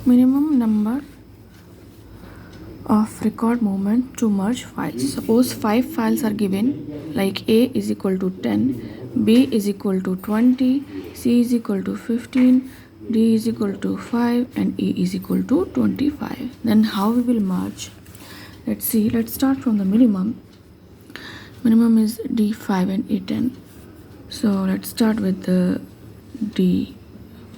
minimum number of record movement to merge files. Suppose 5 files are given, like A is equal to 10, B is equal to 20, C is equal to 15, D is equal to 5, and E is equal to 25. Then how we will merge? Let's see. Let's start from the minimum. Minimum is D5 and E10. So let's start with the D5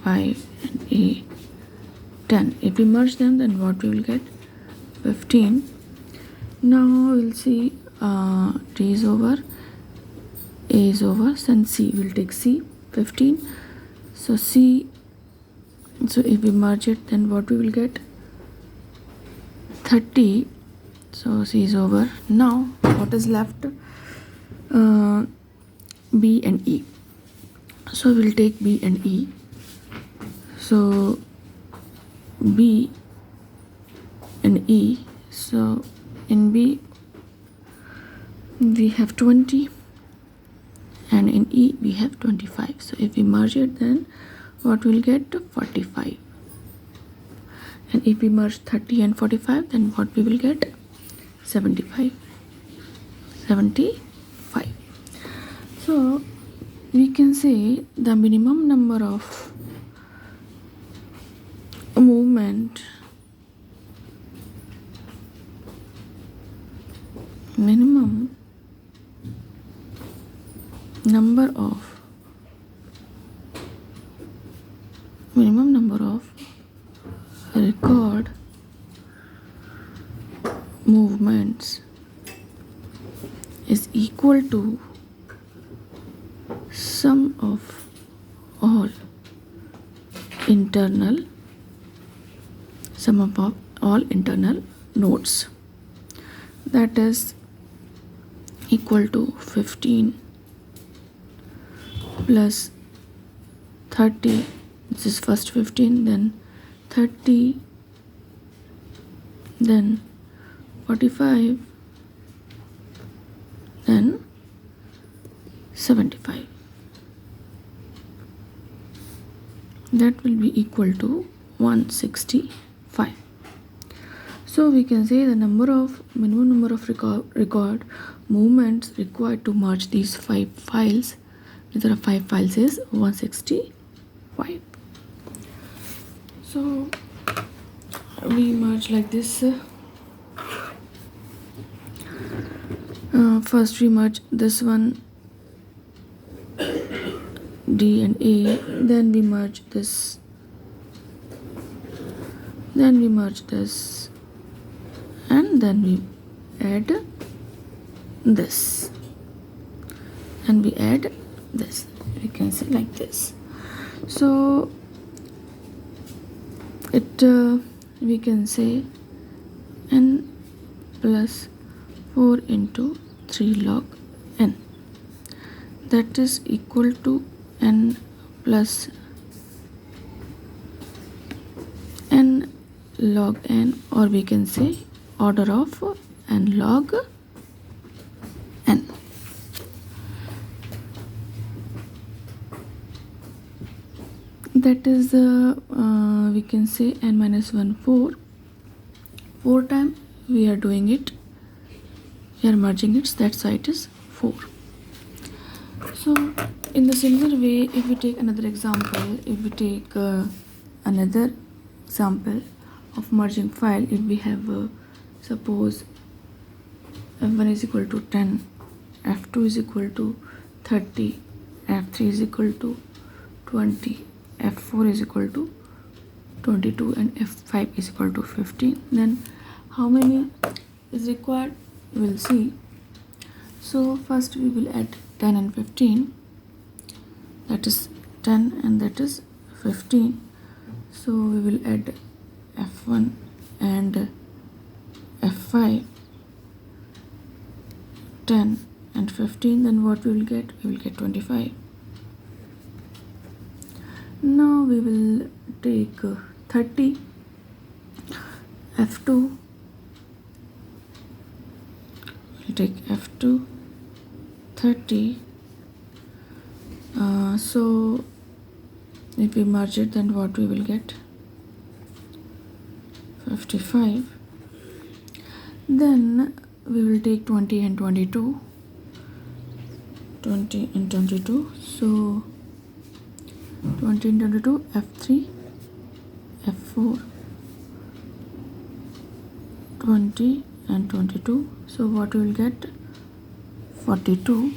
and E10. If we merge them, then what we will get? 15. Now we'll see D is over, A is over, then C. We'll take C, 15. So C, so if we merge it, then what we will get? 30. So C is over. Now what is left? B and E. So we'll take B and E. So B and E. So in B we have 20 and in E we have 25. So if we merge it, then what we'll get? 45. And if we merge 30 and 45, then what we will get? 75. So we can say the minimum number of movement minimum number of record movements is equal to sum of all internal nodes, that is equal to 15 plus 30. This is first 15, then 30, then 45, then 75. That will be equal to 165. So we can say the minimum number of record movements required to merge these 5 files. There are 5 files is 165. So we merge like this. First we merge this one, D and A, then we merge this, then we merge this, and then we add this, and we add this. We can say like this. So it we can say n plus 4 into 3 log n, that is equal to n plus n log n, or we can say order of n log n. That is we can say n minus 1 4 times we are doing it, we are merging it, that's why it is 4. So in the similar way, if we take another example, if we take another example of merging file, if we have suppose f1 is equal to 10, f2 is equal to 30, f3 is equal to 20, f4 is equal to 22, and f5 is equal to 15, then how many is required? We'll see. So first we will add 10 and 15, that is 10 and that is 15. So we will add f1 and f5, 10 and 15, then what we will get? We will get 25. Now we will take 30, f2, we'll take f2, 30. So if we merge it, then what we will get? 55. Then we will take 20 and 22. 20 and 22. So 20 and 22, F3, F4. 20 and 22. So what we will get? 42.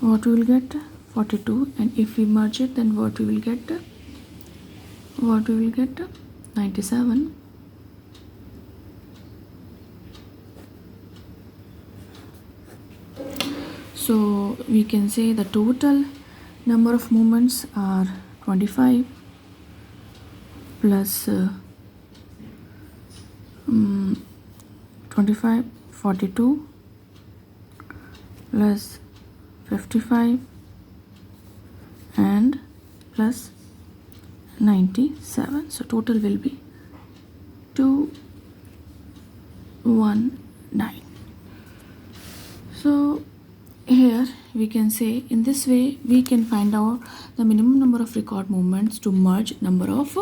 What we will get? 42. And if we merge it, then what we will get? What we will get? 97. So we can say the total number of movements are 25 plus 25, 42 plus 55 and plus 97. So total will be 219. So here we can say, in this way we can find out the minimum number of record movements to merge number of